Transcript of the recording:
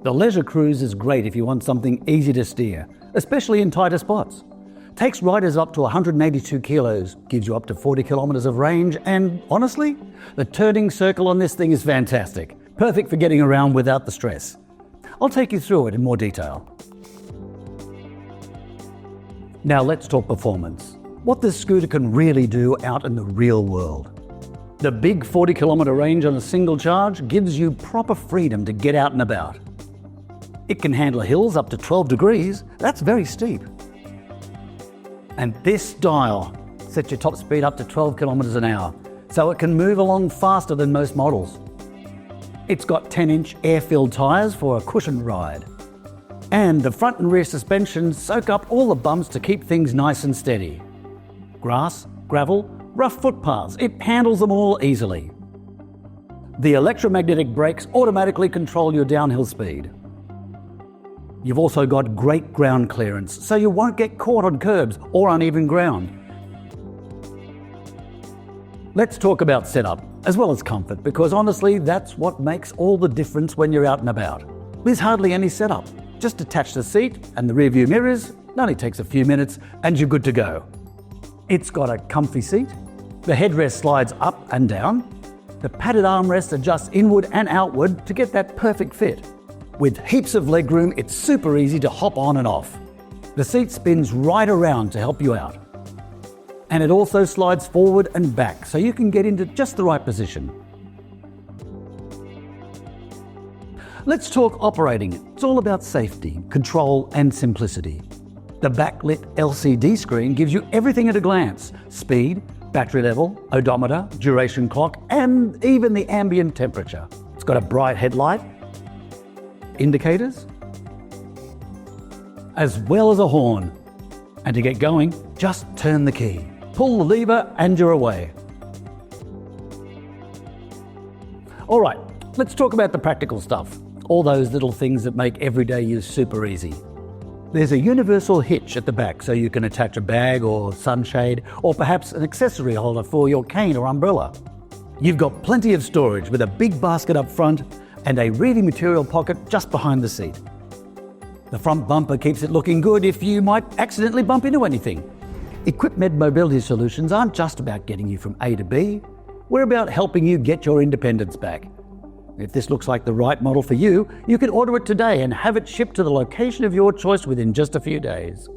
The LeisureCruise is great if you want something easy to steer, especially in tighter spots. Takes riders up to 182 kilos, gives you up to 40 kilometers of range, and honestly, the turning circle on this thing is fantastic. Perfect for getting around without the stress. I'll take you through it in more detail. Now let's talk performance. What this scooter can really do out in the real world. The big 40 kilometer range on a single charge gives you proper freedom to get out and about. It can handle hills up to 12 degrees, that's very steep. And this dial sets your top speed up to 12 kilometers an hour, so it can move along faster than most models. It's got 10-inch air-filled tyres for a cushioned ride. And the front and rear suspension soak up all the bumps to keep things nice and steady. Grass, gravel, rough footpaths, it handles them all easily. The electromagnetic brakes automatically control your downhill speed. You've also got great ground clearance, so you won't get caught on curbs or uneven ground. Let's talk about setup, as well as comfort, because honestly, that's what makes all the difference when you're out and about. There's hardly any setup. Just attach the seat and the rear view mirrors, it only takes a few minutes, and you're good to go. It's got a comfy seat. The headrest slides up and down. The padded armrest adjusts inward and outward to get that perfect fit. With heaps of legroom, it's super easy to hop on and off. The seat spins right around to help you out. And it also slides forward and back, so you can get into just the right position. Let's talk operating it. It's all about safety, control, and simplicity. The backlit LCD screen gives you everything at a glance: speed, battery level, odometer, duration clock, and even the ambient temperature. It's got a bright headlight, indicators, as well as a horn. And to get going, just turn the key, pull the lever, and you're away. All right, let's talk about the practical stuff. All those little things that make everyday use super easy. There's a universal hitch at the back, so you can attach a bag or sunshade, or perhaps an accessory holder for your cane or umbrella. You've got plenty of storage with a big basket up front and a reading material pocket just behind the seat. The front bumper keeps it looking good if you might accidentally bump into anything. Equipmed Mobility Solutions aren't just about getting you from A to B, we're about helping you get your independence back. If this looks like the right model for you, you can order it today and have it shipped to the location of your choice within just a few days.